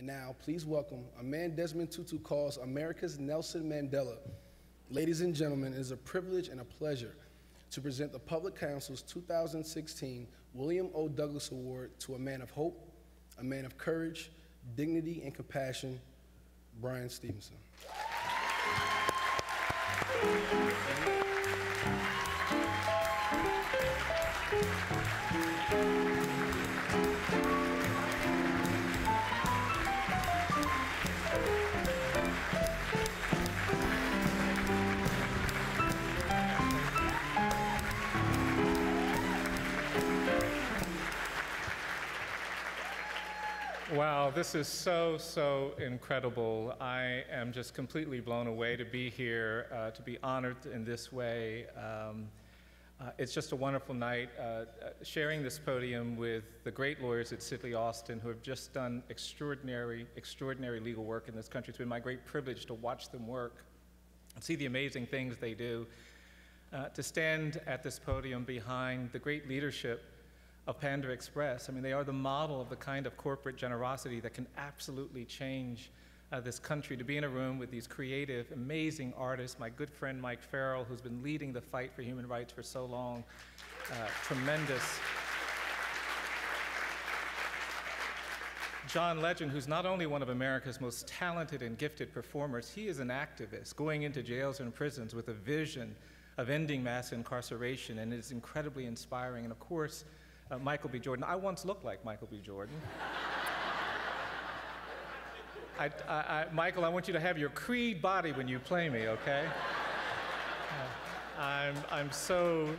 now, please welcome a man Desmond Tutu calls America's Nelson Mandela. Ladies and gentlemen, it is a privilege and a pleasure to present the Public Counsel's 2016 William O. Douglas Award to a man of hope, a man of courage, dignity, and compassion, Bryan Stevenson. Wow, this is so incredible. I am just completely blown away to be here, to be honored in this way. It's just a wonderful night, sharing this podium with the great lawyers at Sidley Austin who have just done extraordinary legal work in this country. It's been my great privilege to watch them work and see the amazing things they do. To stand at this podium behind the great leadership of Panda Express. I mean, they are the model of the kind of corporate generosity that can absolutely change this country. To be in a room with these creative, amazing artists, my good friend Mike Farrell, who's been leading the fight for human rights for so long, tremendous. John Legend, who's not only one of America's most talented and gifted performers, he is an activist going into jails and prisons with a vision of ending mass incarceration, and it's incredibly inspiring. And of course, Michael B. Jordan. I once looked like Michael B. Jordan. Michael, I want you to have your Creed body when you play me, okay? I'm so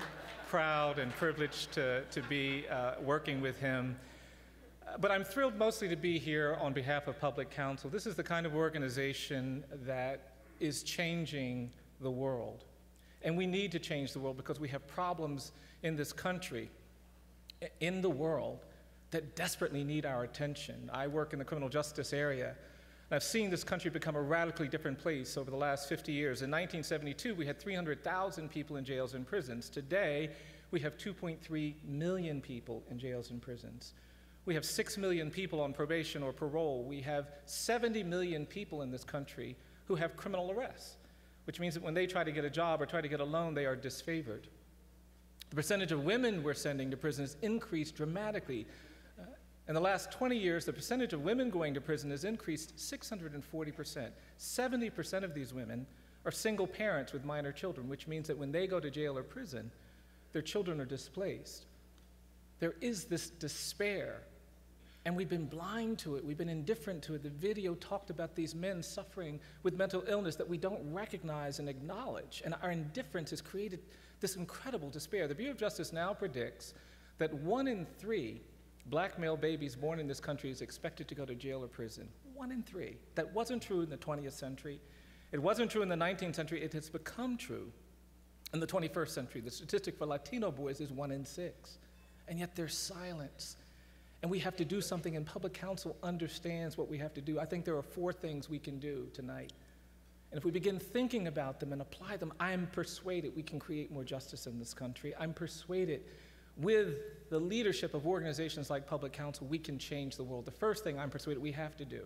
proud and privileged to be working with him. But I'm thrilled mostly to be here on behalf of Public Counsel. This is the kind of organization that is changing the world. And we need to change the world because we have problems in this country, in the world, that desperately need our attention. I work in the criminal justice area, and I've seen this country become a radically different place over the last 50 years. In 1972, we had 300,000 people in jails and prisons. Today, we have 2.3 million people in jails and prisons. We have 6 million people on probation or parole. We have 70 million people in this country who have criminal arrests, which means that when they try to get a job or try to get a loan, they are disfavored. The percentage of women we're sending to prison has increased dramatically. In the last 20 years, the percentage of women going to prison has increased 640%. 70% of these women are single parents with minor children, which means that when they go to jail or prison, their children are displaced. There is this despair, and we've been blind to it. We've been indifferent to it. The video talked about these men suffering with mental illness that we don't recognize and acknowledge, and our indifference has created this incredible despair. The Bureau of Justice now predicts that 1 in 3 black male babies born in this country is expected to go to jail or prison. 1 in 3. That wasn't true in the 20th century. It wasn't true in the 19th century. It has become true in the 21st century. The statistic for Latino boys is 1 in 6. And yet there's silence. And we have to do something, and Public Counsel understands what we have to do. I think there are 4 things we can do tonight. And if we begin thinking about them and apply them, I'm persuaded we can create more justice in this country. I'm persuaded with the leadership of organizations like Public Counsel, we can change the world. The first thing I'm persuaded we have to do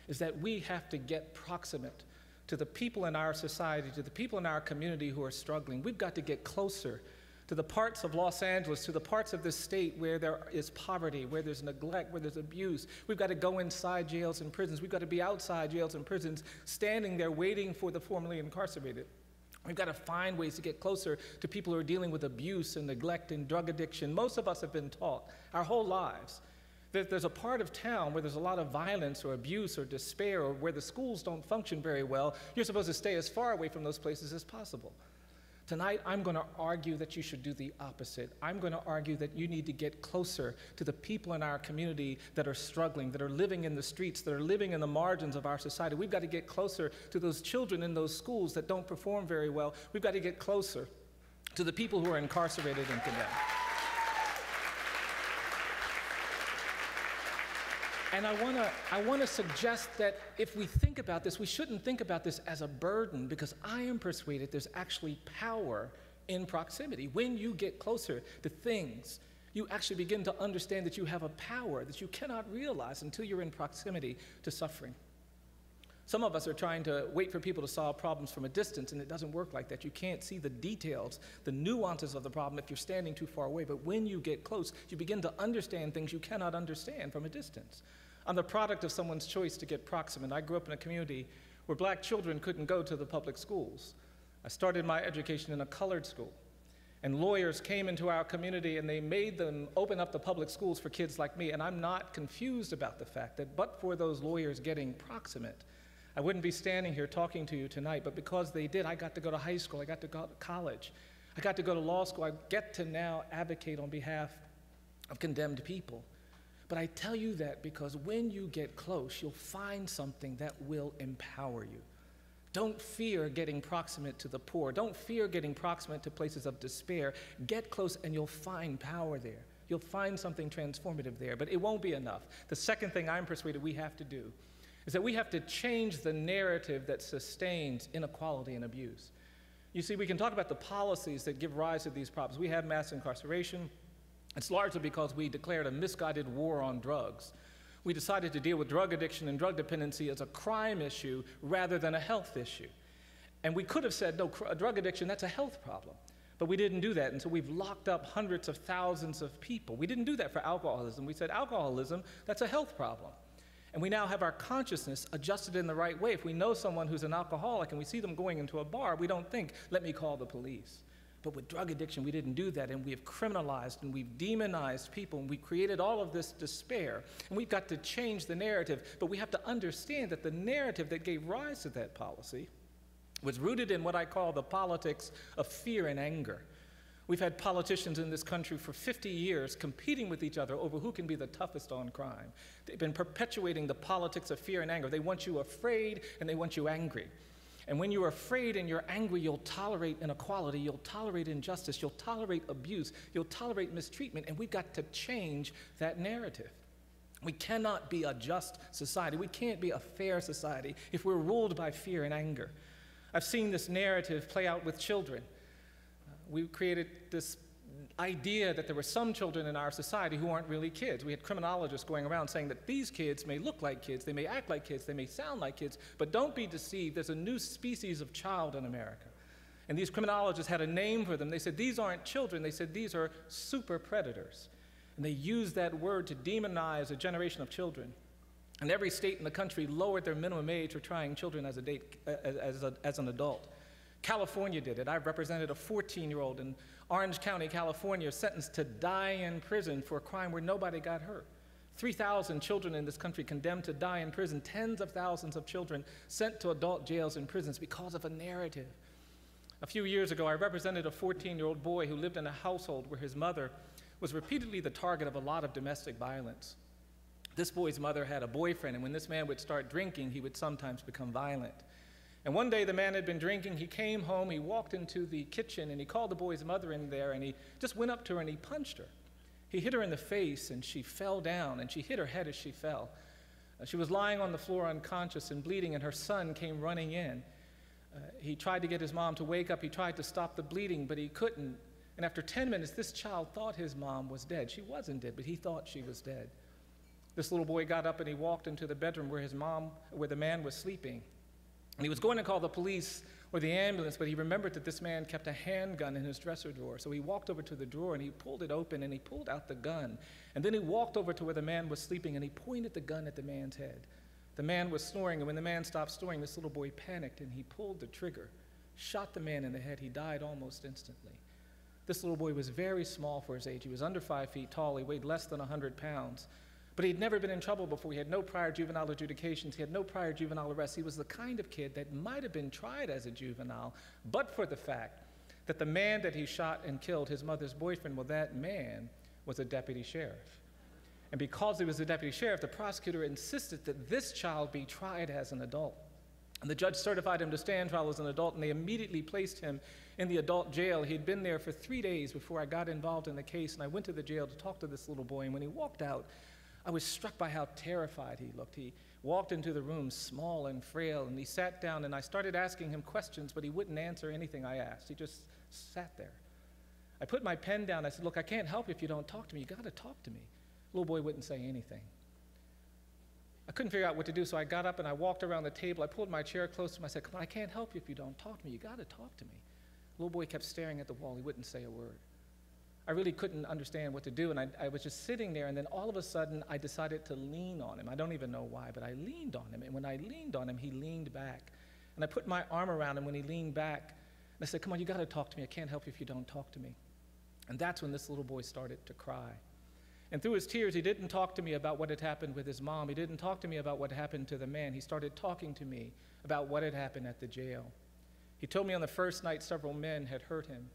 is that we have to get proximate to the people in our society, to the people in our community who are struggling. We've got to get closer to the parts of Los Angeles, to the parts of this state where there is poverty, where there's neglect, where there's abuse. We've got to go inside jails and prisons. We've got to be outside jails and prisons, standing there waiting for the formerly incarcerated. We've got to find ways to get closer to people who are dealing with abuse and neglect and drug addiction. Most of us have been taught our whole lives that there's a part of town where there's a lot of violence or abuse or despair, or where the schools don't function very well. You're supposed to stay as far away from those places as possible. Tonight, I'm going to argue that you should do the opposite. I'm going to argue that you need to get closer to the people in our community that are struggling, that are living in the streets, that are living in the margins of our society. We've got to get closer to those children in those schools that don't perform very well. We've got to get closer to the people who are incarcerated and condemned. And I want to suggest that if we think about this, we shouldn't think about this as a burden, because I am persuaded there's actually power in proximity. When you get closer to things, You actually begin to understand that you have a power that you cannot realize until you're in proximity to suffering. Some of us are trying to wait for people to solve problems from a distance, and it doesn't work like that. You can't see the details, the nuances of the problem if you're standing too far away. But when you get close, you begin to understand things you cannot understand from a distance. I'm the product of someone's choice to get proximate. I grew up in a community where black children couldn't go to the public schools. I started my education in a colored school. And lawyers came into our community and they made them open up the public schools for kids like me. And I'm not confused about the fact that but for those lawyers getting proximate, I wouldn't be standing here talking to you tonight, but because they did, I got to go to high school, I got to go to college, I got to go to law school, I get to now advocate on behalf of condemned people. But I tell you that because when you get close, you'll find something that will empower you. Don't fear getting proximate to the poor. Don't fear getting proximate to places of despair. Get close and you'll find power there. You'll find something transformative there, but it won't be enough. The second thing I'm persuaded we have to do is that we have to change the narrative that sustains inequality and abuse. You see, we can talk about the policies that give rise to these problems. We have mass incarceration. It's largely because we declared a misguided war on drugs. We decided to deal with drug addiction and drug dependency as a crime issue rather than a health issue. And we could have said, no, drug addiction, that's a health problem. But we didn't do that, and so we've locked up hundreds of thousands of people. We didn't do that for alcoholism. We said alcoholism, that's a health problem. And we now have our consciousness adjusted in the right way. If we know someone who's an alcoholic and we see them going into a bar, we don't think, let me call the police. But with drug addiction, we didn't do that, and we have criminalized and we've demonized people, and we created all of this despair. And we've got to change the narrative, but we have to understand that the narrative that gave rise to that policy was rooted in what I call the politics of fear and anger. We've had politicians in this country for 50 years competing with each other over who can be the toughest on crime. They've been perpetuating the politics of fear and anger. They want you afraid and they want you angry. And when you're afraid and you're angry, you'll tolerate inequality, you'll tolerate injustice, you'll tolerate abuse, you'll tolerate mistreatment, and we've got to change that narrative. We cannot be a just society. We can't be a fair society if we're ruled by fear and anger. I've seen this narrative play out with children. We created this idea that there were some children in our society who aren't really kids. We had criminologists going around saying that these kids may look like kids, they may act like kids, they may sound like kids, but don't be deceived, there's a new species of child in America. And these criminologists had a name for them. They said, these aren't children, they said, these are super predators. And they used that word to demonize a generation of children. And every state in the country lowered their minimum age for trying children as an adult. California did it. I represented a 14-year-old in Orange County, California, sentenced to die in prison for a crime where nobody got hurt. 3,000 children in this country condemned to die in prison, tens of thousands of children sent to adult jails and prisons because of a narrative. A few years ago, I represented a 14-year-old boy who lived in a household where his mother was repeatedly the target of a lot of domestic violence. This boy's mother had a boyfriend, and when this man would start drinking, he would sometimes become violent. And one day the man had been drinking, he came home, he walked into the kitchen and he called the boy's mother in there and he just went up to her and he punched her. He hit her in the face and she fell down and she hit her head as she fell. She was lying on the floor unconscious and bleeding and her son came running in. He tried to get his mom to wake up, he tried to stop the bleeding, but he couldn't. And after 10 minutes, this child thought his mom was dead. She wasn't dead, but he thought she was dead. This little boy got up and he walked into the bedroom where the man was sleeping. And he was going to call the police or the ambulance, but he remembered that this man kept a handgun in his dresser drawer. So he walked over to the drawer and he pulled it open and he pulled out the gun. And then he walked over to where the man was sleeping and he pointed the gun at the man's head. The man was snoring, and when the man stopped snoring, this little boy panicked and he pulled the trigger, shot the man in the head. He died almost instantly. This little boy was very small for his age. He was under 5 feet tall. He weighed less than 100 pounds. But he'd never been in trouble before. He had no prior juvenile adjudications. He had no prior juvenile arrests. He was the kind of kid that might have been tried as a juvenile, but for the fact that the man that he shot and killed, his mother's boyfriend, well, that man was a deputy sheriff. And because he was a deputy sheriff, the prosecutor insisted that this child be tried as an adult. And the judge certified him to stand trial as an adult, and they immediately placed him in the adult jail. He'd been there for 3 days before I got involved in the case, and I went to the jail to talk to this little boy, and when he walked out, I was struck by how terrified he looked. He walked into the room small and frail, and he sat down, and I started asking him questions, but he wouldn't answer anything I asked. He just sat there. I put my pen down. I said, look, I can't help you if you don't talk to me. You got to talk to me. Little boy wouldn't say anything. I couldn't figure out what to do, so I got up and I walked around the table. I pulled my chair close to him. I said, come on, I can't help you if you don't talk to me. You got to talk to me. Little boy kept staring at the wall. He wouldn't say a word. I really couldn't understand what to do, and I was just sitting there, and then all of a sudden, I decided to lean on him. I don't even know why, but I leaned on him, and when I leaned on him, he leaned back. And I put my arm around him when he leaned back, and I said, come on, you got to talk to me. I can't help you if you don't talk to me. And that's when this little boy started to cry. And through his tears, he didn't talk to me about what had happened with his mom. He didn't talk to me about what happened to the man. He started talking to me about what had happened at the jail. He told me on the first night several men had hurt him.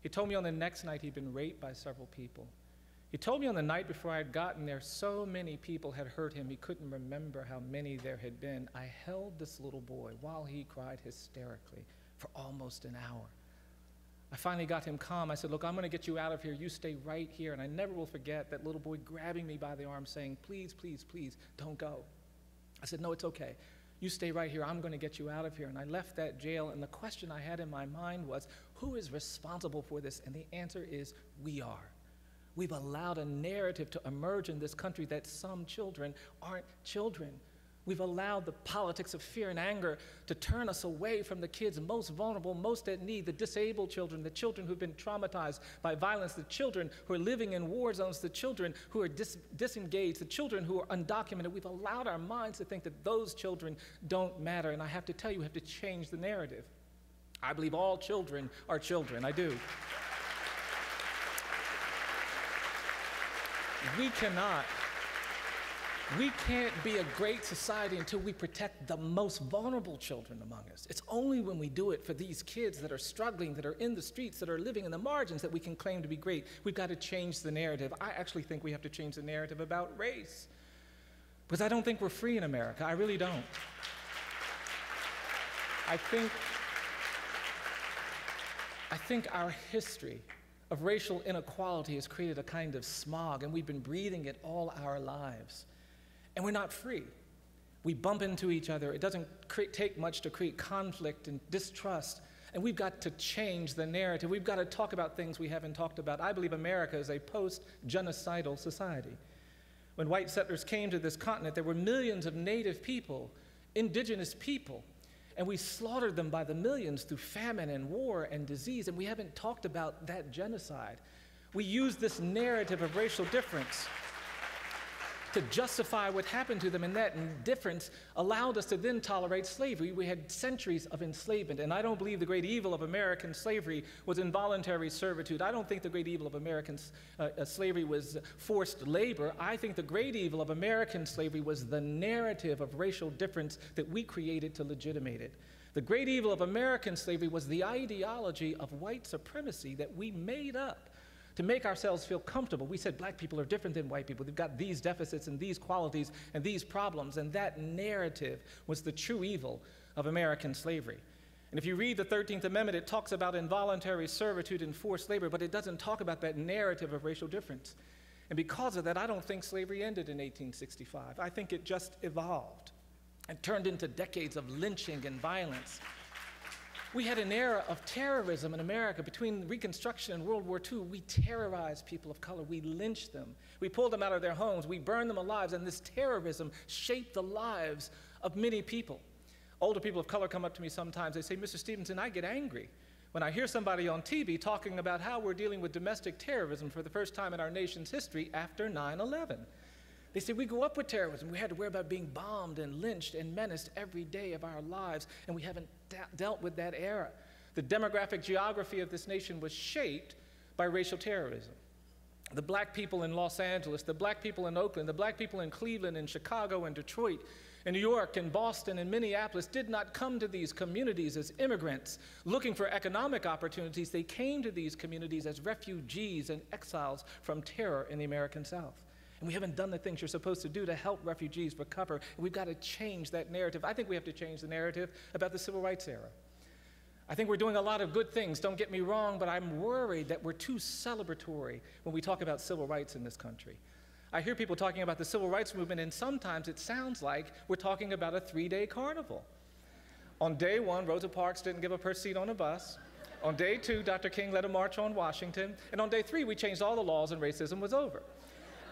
He told me on the next night he'd been raped by several people. He told me on the night before I had gotten there, so many people had hurt him, he couldn't remember how many there had been. I held this little boy while he cried hysterically for almost an hour. I finally got him calm. I said, look, I'm going to get you out of here. You stay right here. And I never will forget that little boy grabbing me by the arm saying, please, please, please, don't go. I said, no, it's okay. You stay right here. I'm going to get you out of here. And I left that jail, and the question I had in my mind was, who is responsible for this? And the answer is, we are. We've allowed a narrative to emerge in this country that some children aren't children. We've allowed the politics of fear and anger to turn us away from the kids most vulnerable, most at need, the disabled children, the children who've been traumatized by violence, the children who are living in war zones, the children who are disengaged, the children who are undocumented. We've allowed our minds to think that those children don't matter. And I have to tell you, we have to change the narrative. I believe all children are children. I do. We can't be a great society until we protect the most vulnerable children among us. It's only when we do it for these kids that are struggling, that are in the streets, that are living in the margins, that we can claim to be great. We've got to change the narrative. I actually think we have to change the narrative about race, because I don't think we're free in America. I really don't. I think our history of racial inequality has created a kind of smog, and we've been breathing it all our lives. And we're not free. We bump into each other. It doesn't take much to create conflict and distrust. And we've got to change the narrative. We've got to talk about things we haven't talked about. I believe America is a post-genocidal society. When white settlers came to this continent, there were millions of native people, indigenous people, and we slaughtered them by the millions through famine and war and disease, and we haven't talked about that genocide. We use this narrative of racial difference to justify what happened to them, and that indifference allowed us to then tolerate slavery. We had centuries of enslavement, and I don't believe the great evil of American slavery was involuntary servitude. I don't think the great evil of American slavery was forced labor. I think the great evil of American slavery was the narrative of racial difference that we created to legitimate it. The great evil of American slavery was the ideology of white supremacy that we made up to make ourselves feel comfortable. We said black people are different than white people. They've got these deficits and these qualities and these problems, and that narrative was the true evil of American slavery. And if you read the 13th Amendment, it talks about involuntary servitude and forced labor, but it doesn't talk about that narrative of racial difference. And because of that, I don't think slavery ended in 1865. I think it just evolved and turned into decades of lynching and violence. We had an era of terrorism in America. Between Reconstruction and World War II, we terrorized people of color. We lynched them. We pulled them out of their homes. We burned them alive, and this terrorism shaped the lives of many people. Older people of color come up to me sometimes. They say, Mr. Stevenson, I get angry when I hear somebody on TV talking about how we're dealing with domestic terrorism for the first time in our nation's history after 9/11. They say, we grew up with terrorism. We had to worry about being bombed and lynched and menaced every day of our lives, and we haven't dealt with that era. The demographic geography of this nation was shaped by racial terrorism. The black people in Los Angeles, the black people in Oakland, the black people in Cleveland and Chicago and Detroit and New York and Boston and Minneapolis did not come to these communities as immigrants looking for economic opportunities. They came to these communities as refugees and exiles from terror in the American South. And we haven't done the things you're supposed to do to help refugees recover. And we've got to change that narrative. I think we have to change the narrative about the civil rights era. I think we're doing a lot of good things, don't get me wrong, but I'm worried that we're too celebratory when we talk about civil rights in this country. I hear people talking about the civil rights movement, and sometimes it sounds like we're talking about a 3-day carnival. On day one, Rosa Parks didn't give up her seat on a bus. On day 2, Dr. King led a march on Washington. And on day 3, we changed all the laws and racism was over.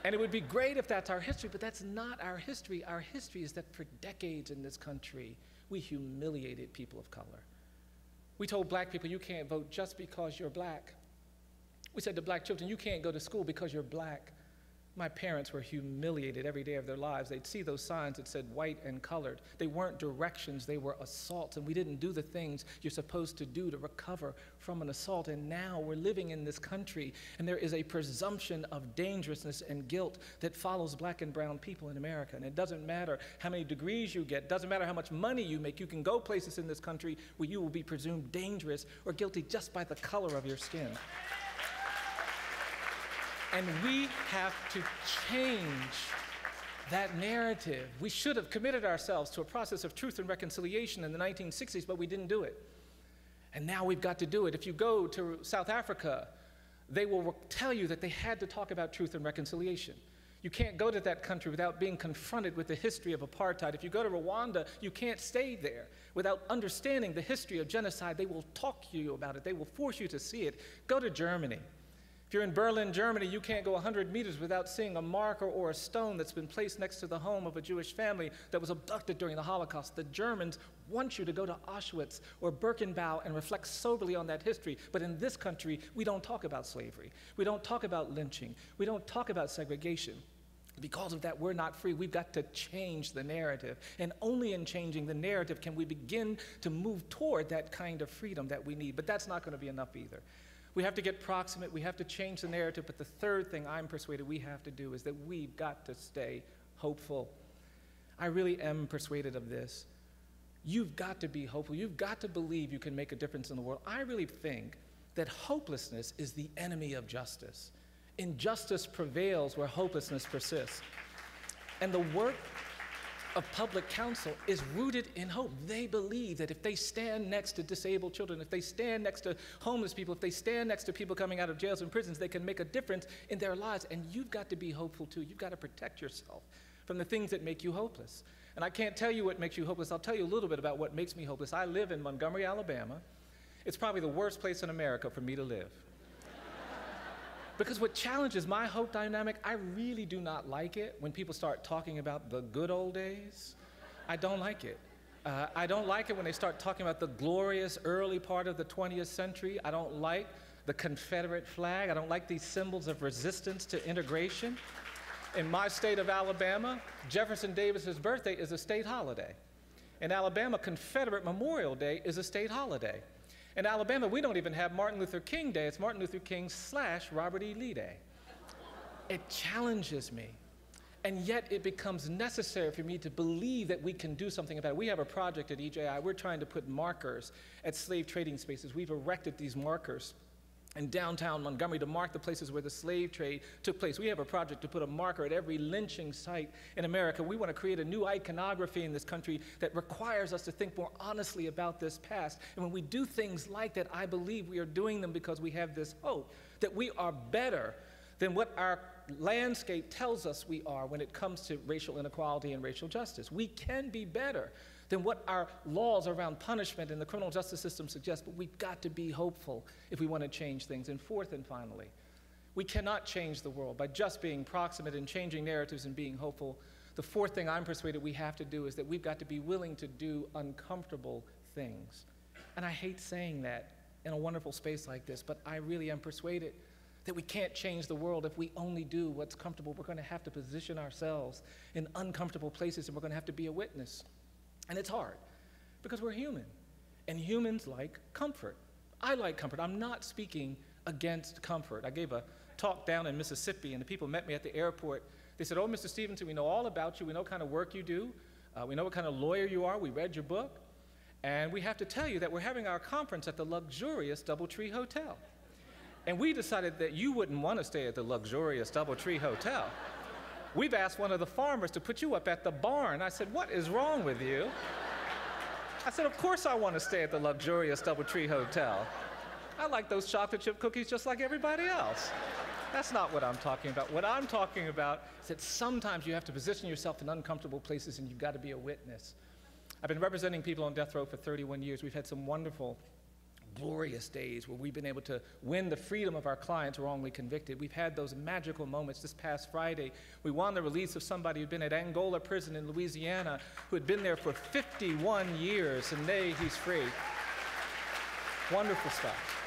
And it would be great if that's our history, but that's not our history. Our history is that for decades in this country, we humiliated people of color. We told black people, you can't vote just because you're black. We said to black children, you can't go to school because you're black. My parents were humiliated every day of their lives. They'd see those signs that said white and colored. They weren't directions, they were assaults, and we didn't do the things you're supposed to do to recover from an assault. And now we're living in this country, and there is a presumption of dangerousness and guilt that follows black and brown people in America. And it doesn't matter how many degrees you get, doesn't matter how much money you make, you can go places in this country where you will be presumed dangerous or guilty just by the color of your skin. And we have to change that narrative. We should have committed ourselves to a process of truth and reconciliation in the 1960s, but we didn't do it. And now we've got to do it. If you go to South Africa, they will tell you that they had to talk about truth and reconciliation. You can't go to that country without being confronted with the history of apartheid. If you go to Rwanda, you can't stay there without understanding the history of genocide. They will talk to you about it. They will force you to see it. Go to Germany. If you're in Berlin, Germany, you can't go 100 meters without seeing a marker or a stone that's been placed next to the home of a Jewish family that was abducted during the Holocaust. The Germans want you to go to Auschwitz or Birkenau and reflect soberly on that history. But in this country, we don't talk about slavery. We don't talk about lynching. We don't talk about segregation. Because of that, we're not free. We've got to change the narrative. And only in changing the narrative can we begin to move toward that kind of freedom that we need. But that's not going to be enough either. We have to get proximate, we have to change the narrative, but the third thing I'm persuaded we have to do is that we've got to stay hopeful. I really am persuaded of this. You've got to be hopeful. You've got to believe you can make a difference in the world. I really think that hopelessness is the enemy of justice. Injustice prevails where hopelessness persists. And the work of public counsel is rooted in hope. They believe that if they stand next to disabled children, if they stand next to homeless people, if they stand next to people coming out of jails and prisons, they can make a difference in their lives. And you've got to be hopeful too. You've got to protect yourself from the things that make you hopeless. And I can't tell you what makes you hopeless. I'll tell you a little bit about what makes me hopeless. I live in Montgomery, Alabama. It's probably the worst place in America for me to live. Because what challenges my hope dynamic, I really do not like it when people start talking about the good old days. I don't like it. I don't like it when they start talking about the glorious early part of the 20th century. I don't like the Confederate flag. I don't like these symbols of resistance to integration. In my state of Alabama, Jefferson Davis's birthday is a state holiday. In Alabama, Confederate Memorial Day is a state holiday. In Alabama, we don't even have Martin Luther King Day. It's Martin Luther King / Robert E. Lee Day. It challenges me. And yet it becomes necessary for me to believe that we can do something about it. We have a project at EJI. We're trying to put markers at slave trading spaces. We've erected these markers in downtown Montgomery to mark the places where the slave trade took place. We have a project to put a marker at every lynching site in America. We want to create a new iconography in this country that requires us to think more honestly about this past. And when we do things like that, I believe we are doing them because we have this hope that we are better than what our landscape tells us we are when it comes to racial inequality and racial justice. We can be better than what our laws around punishment and the criminal justice system suggest, but we've got to be hopeful if we want to change things. And fourth and finally, we cannot change the world by just being proximate and changing narratives and being hopeful. The fourth thing I'm persuaded we have to do is that we've got to be willing to do uncomfortable things. And I hate saying that in a wonderful space like this, but I really am persuaded that we can't change the world if we only do what's comfortable. We're going to have to position ourselves in uncomfortable places, and we're going to have to be a witness. And it's hard, because we're human, and humans like comfort. I like comfort. I'm not speaking against comfort. I gave a talk down in Mississippi, and the people met me at the airport. They said, "Oh, Mr. Stevenson, we know all about you. We know what kind of work you do. We know what kind of lawyer you are. We read your book. And we have to tell you that we're having our conference at the luxurious DoubleTree Hotel. And we decided that you wouldn't want to stay at the luxurious DoubleTree Hotel. We've asked one of the farmers to put you up at the barn." I said, "What is wrong with you?" I said, "Of course I want to stay at the luxurious DoubleTree Hotel. I like those chocolate chip cookies just like everybody else." That's not what I'm talking about. What I'm talking about is that sometimes you have to position yourself in uncomfortable places, and you've got to be a witness. I've been representing people on death row for 31 years. We've had some wonderful glorious days where we've been able to win the freedom of our clients wrongly convicted. We've had those magical moments. This past Friday, we won the release of somebody who'd been at Angola prison in Louisiana, who had been there for 51 years, and today he's free. Wonderful stuff.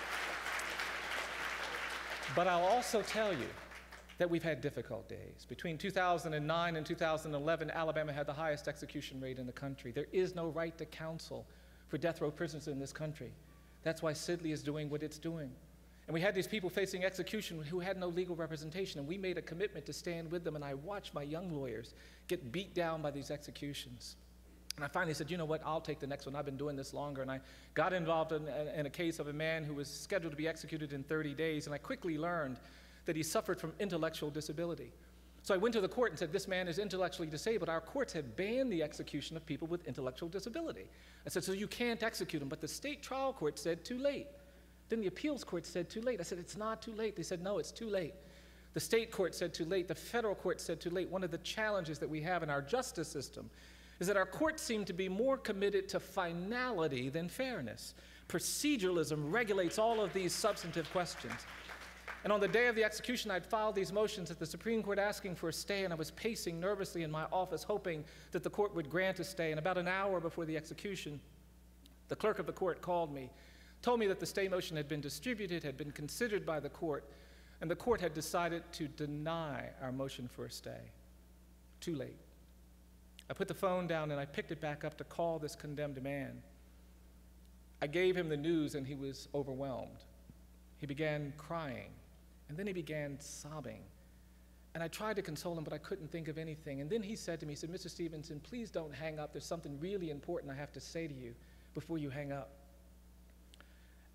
But I'll also tell you that we've had difficult days. Between 2009 and 2011, Alabama had the highest execution rate in the country. There is no right to counsel for death row prisoners in this country. That's why Sidley is doing what it's doing. And we had these people facing execution who had no legal representation, and we made a commitment to stand with them, and I watched my young lawyers get beat down by these executions. And I finally said, you know what, I'll take the next one. I've been doing this longer. And I got involved in a case of a man who was scheduled to be executed in 30 days, and I quickly learned that he suffered from intellectual disability. So I went to the court and said, this man is intellectually disabled. Our courts have banned the execution of people with intellectual disability. I said, so you can't execute him. But the state trial court said, too late. Then the appeals court said, too late. I said, it's not too late. They said, no, it's too late. The state court said, too late. The federal court said, too late. One of the challenges that we have in our justice system is that our courts seem to be more committed to finality than fairness. Proceduralism regulates all of these substantive questions. And on the day of the execution, I'd filed these motions at the Supreme Court asking for a stay, and I was pacing nervously in my office, hoping that the court would grant a stay. And about an hour before the execution, the clerk of the court called me, told me that the stay motion had been distributed, had been considered by the court, and the court had decided to deny our motion for a stay. Too late. I put the phone down and I picked it back up to call this condemned man. I gave him the news and he was overwhelmed. He began crying, and then he began sobbing. And I tried to console him, but I couldn't think of anything. And then he said to me, he said, Mr. Stevenson, please don't hang up. There's something really important I have to say to you before you hang up.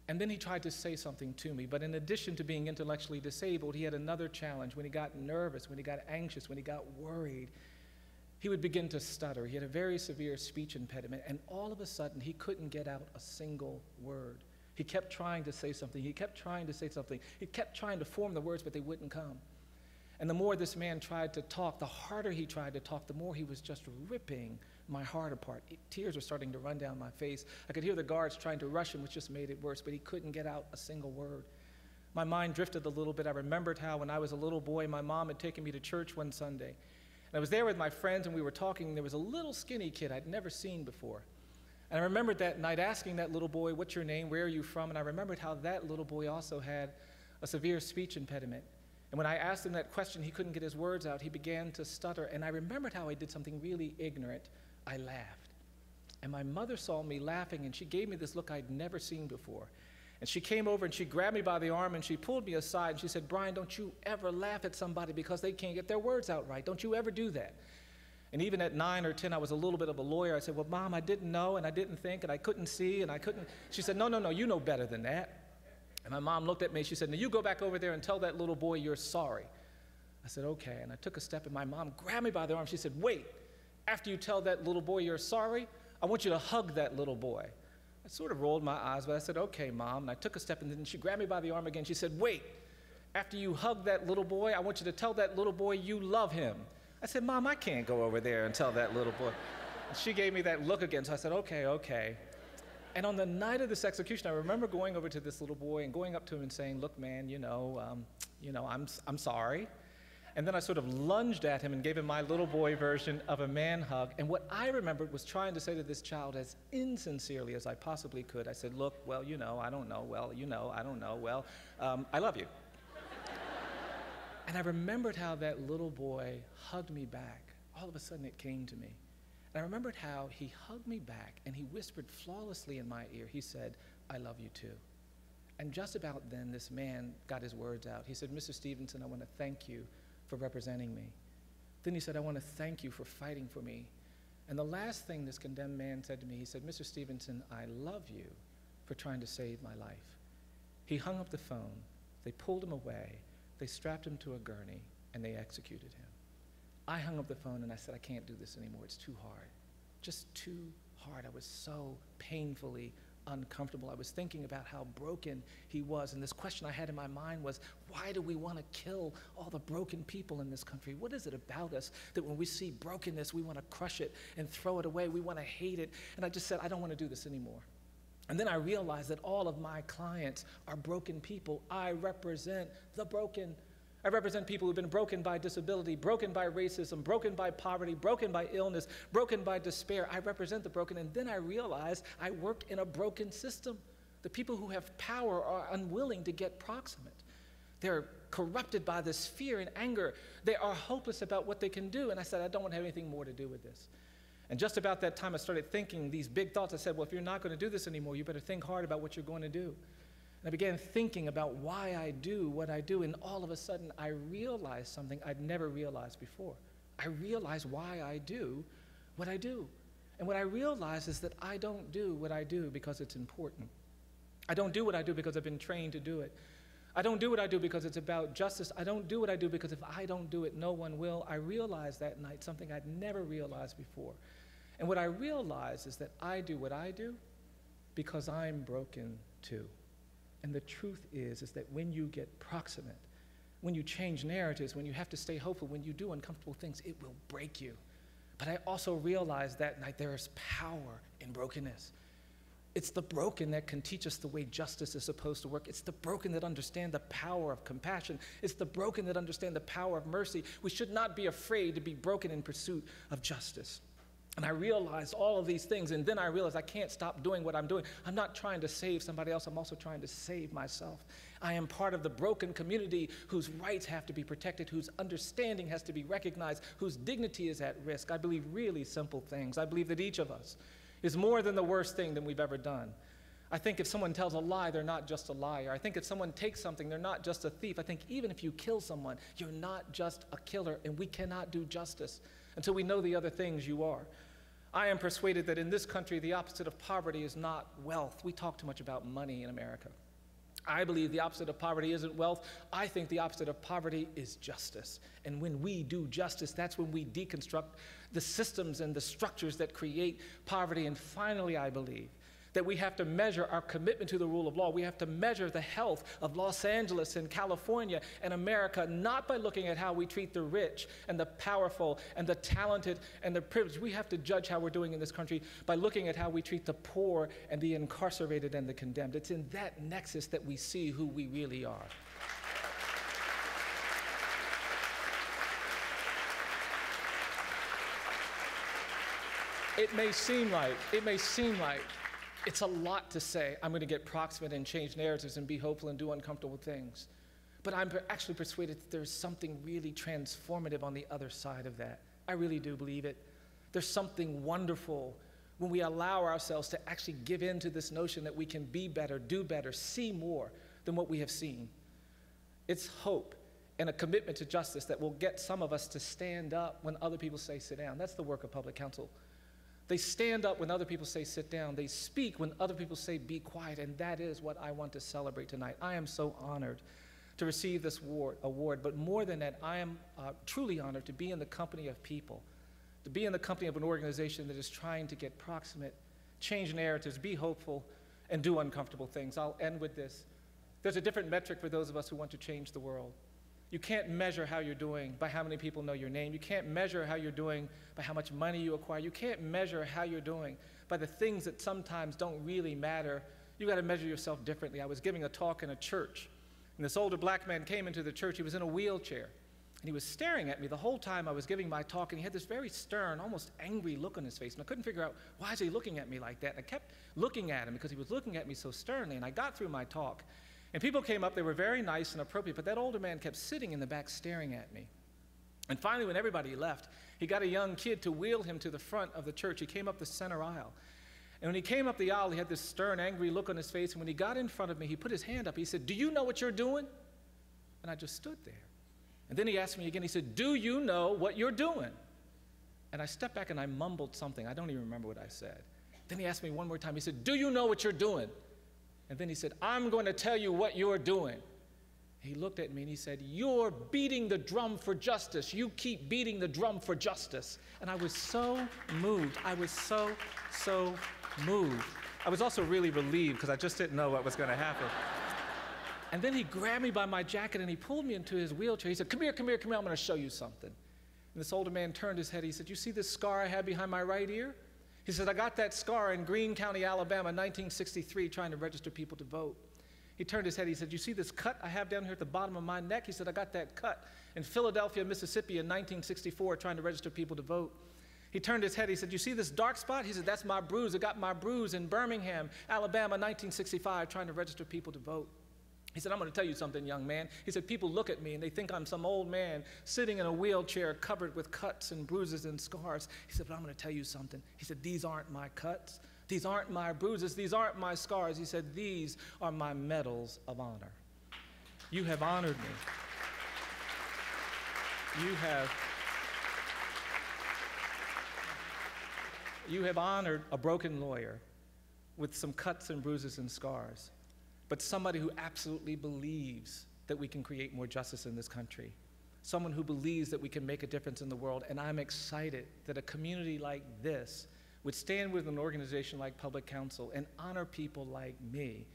And then he tried to say something to me, but in addition to being intellectually disabled, he had another challenge. When he got nervous, when he got anxious, when he got worried, he would begin to stutter. He had a very severe speech impediment, and all of a sudden, he couldn't get out a single word. He kept trying to say something. He kept trying to say something. He kept trying to form the words, but they wouldn't come. And the more this man tried to talk, the harder he tried to talk, the more he was just ripping my heart apart. Tears were starting to run down my face. I could hear the guards trying to rush him, which just made it worse, but he couldn't get out a single word. My mind drifted a little bit. I remembered how when I was a little boy, my mom had taken me to church one Sunday. And I was there with my friends, and we were talking. There was a little skinny kid I'd never seen before. And I remembered that night asking that little boy, what's your name, where are you from? And I remembered how that little boy also had a severe speech impediment. And when I asked him that question, he couldn't get his words out. He began to stutter. And I remembered how I did something really ignorant. I laughed. And my mother saw me laughing, and she gave me this look I'd never seen before. And she came over and she grabbed me by the arm and she pulled me aside and she said, Bryan, don't you ever laugh at somebody because they can't get their words out right. Don't you ever do that. And even at 9 or 10, I was a little bit of a lawyer. I said, well, Mom, I didn't know and I didn't think and I couldn't see and I couldn't. She said, no, you know better than that. And my mom looked at me. She said, now you go back over there and tell that little boy you're sorry. I said, okay. And I took a step and my mom grabbed me by the arm. She said, wait, after you tell that little boy you're sorry, I want you to hug that little boy. I sort of rolled my eyes, but I said, okay, Mom. And I took a step, and then she grabbed me by the arm again. She said, wait, after you hug that little boy, I want you to tell that little boy you love him. I said, Mom, I can't go over there and tell that little boy. And she gave me that look again, so I said, okay. And on the night of this execution, I remember going over to this little boy and going up to him and saying, look, man, I'm sorry. And then I sort of lunged at him and gave him my little boy version of a man hug. And what I remembered was trying to say to this child as insincerely as I possibly could, I said, look, well, I don't know, well, I don't know, well, I love you. And I remembered how that little boy hugged me back. All of a sudden it came to me. And I remembered how he hugged me back and he whispered flawlessly in my ear, he said, I love you too. And just about then this man got his words out. He said, Mr. Stevenson, I want to thank you for representing me. Then he said, I want to thank you for fighting for me. And the last thing this condemned man said to me, he said, Mr. Stevenson, I love you for trying to save my life. He hung up the phone. They pulled him away. They strapped him to a gurney, and they executed him. I hung up the phone, and I said, I can't do this anymore. It's too hard. Just too hard. I was so painfully uncomfortable. I was thinking about how broken he was, and this question I had in my mind was, why do we want to kill all the broken people in this country? What is it about us that when we see brokenness, we want to crush it and throw it away? We want to hate it. And I just said, I don't want to do this anymore. And then I realized that all of my clients are broken people. I represent the broken. I represent people who've been broken by disability, broken by racism, broken by poverty, broken by illness, broken by despair. I represent the broken. And then I realized I work in a broken system. The people who have power are unwilling to get proximate. They're corrupted by this fear and anger. They are hopeless about what they can do. And I said, I don't want to have anything more to do with this. And just about that time, I started thinking these big thoughts. I said, well, if you're not going to do this anymore, you better think hard about what you're going to do. And I began thinking about why I do what I do. And all of a sudden, I realized something I'd never realized before. I realized why I do what I do. And what I realized is that I don't do what I do because it's important. I don't do what I do because I've been trained to do it. I don't do what I do because it's about justice. I don't do what I do because if I don't do it, no one will. I realized that night something I'd never realized before. And what I realized is that I do what I do because I'm broken too. And the truth is that when you get proximate, when you change narratives, when you have to stay hopeful, when you do uncomfortable things, it will break you. But I also realized that night there is power in brokenness. It's the broken that can teach us the way justice is supposed to work. It's the broken that understand the power of compassion. It's the broken that understand the power of mercy. We should not be afraid to be broken in pursuit of justice. And I realized all of these things, and then I realized I can't stop doing what I'm doing. I'm not trying to save somebody else. I'm also trying to save myself. I am part of the broken community whose rights have to be protected, whose understanding has to be recognized, whose dignity is at risk. I believe really simple things. I believe that each of us is more than the worst thing that we've ever done. I think if someone tells a lie, they're not just a liar. I think if someone takes something, they're not just a thief. I think even if you kill someone, you're not just a killer, and we cannot do justice until we know the other things you are. I am persuaded that in this country, the opposite of poverty is not wealth. We talk too much about money in America. I believe the opposite of poverty isn't wealth. I think the opposite of poverty is justice. And when we do justice, that's when we deconstruct the systems and the structures that create poverty. And finally, I believe that we have to measure our commitment to the rule of law. We have to measure the health of Los Angeles and California and America, not by looking at how we treat the rich and the powerful and the talented and the privileged. We have to judge how we're doing in this country by looking at how we treat the poor and the incarcerated and the condemned. It's in that nexus that we see who we really are. It may seem like it's a lot to say, I'm going to get proximate and change narratives and be hopeful and do uncomfortable things. But I'm actually persuaded that there's something really transformative on the other side of that. I really do believe it. There's something wonderful when we allow ourselves to actually give in to this notion that we can be better, do better, see more than what we have seen. It's hope and a commitment to justice that will get some of us to stand up when other people say sit down. That's the work of public counsel. They stand up when other people say sit down. They speak when other people say be quiet, and that is what I want to celebrate tonight. I am so honored to receive this award, but more than that, I am truly honored to be in the company of people, to be in the company of an organization that is trying to get proximate, change narratives, be hopeful, and do uncomfortable things. I'll end with this. There's a different metric for those of us who want to change the world. You can't measure how you're doing by how many people know your name. You can't measure how you're doing by how much money you acquire. You can't measure how you're doing by the things that sometimes don't really matter. You got to measure yourself differently. I was giving a talk in a church, and this older black man came into the church. He was in a wheelchair, and he was staring at me the whole time I was giving my talk, and he had this very stern, almost angry look on his face, and I couldn't figure out, why is he looking at me like that? And I kept looking at him because he was looking at me so sternly, and I got through my talk. And people came up, they were very nice and appropriate, but that older man kept sitting in the back staring at me. And finally, when everybody left, he got a young kid to wheel him to the front of the church. He came up the center aisle. And when he came up the aisle, he had this stern, angry look on his face. And when he got in front of me, he put his hand up. He said, "Do you know what you're doing?" And I just stood there. And then he asked me again, he said, "Do you know what you're doing?" And I stepped back and I mumbled something. I don't even remember what I said. Then he asked me one more time. He said, "Do you know what you're doing?" And then he said, "I'm going to tell you what you're doing." He looked at me and he said, "You're beating the drum for justice. You keep beating the drum for justice." And I was so moved. I was so moved. I was also really relieved because I just didn't know what was going to happen. And then he grabbed me by my jacket and he pulled me into his wheelchair. He said, come here, I'm going to show you something." And this older man turned his head. He said, "You see this scar I have behind my right ear?" He said, I got that scar in Greene County, Alabama, 1963, trying to register people to vote. He turned his head. He said, you see this cut I have down here at the bottom of my neck? He said, I got that cut in Philadelphia, Mississippi in 1964, trying to register people to vote. He turned his head. He said, you see this dark spot? He said, that's my bruise. I got my bruise in Birmingham, Alabama, 1965, trying to register people to vote. He said, I'm going to tell you something, young man. He said, people look at me and they think I'm some old man sitting in a wheelchair covered with cuts and bruises and scars. He said, but I'm going to tell you something. He said, these aren't my cuts. These aren't my bruises. These aren't my scars. He said, these are my medals of honor. You have honored me. You have honored a broken lawyer with some cuts and bruises and scars, but somebody who absolutely believes that we can create more justice in this country, someone who believes that we can make a difference in the world. And I'm excited that a community like this would stand with an organization like Public Counsel and honor people like me.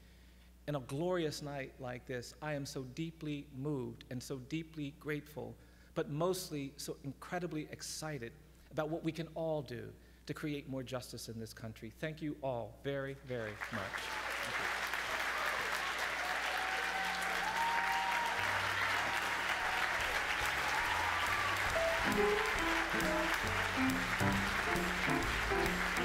In a glorious night like this, I am so deeply moved and so deeply grateful, but mostly so incredibly excited about what we can all do to create more justice in this country. Thank you all very, very much. Thank you.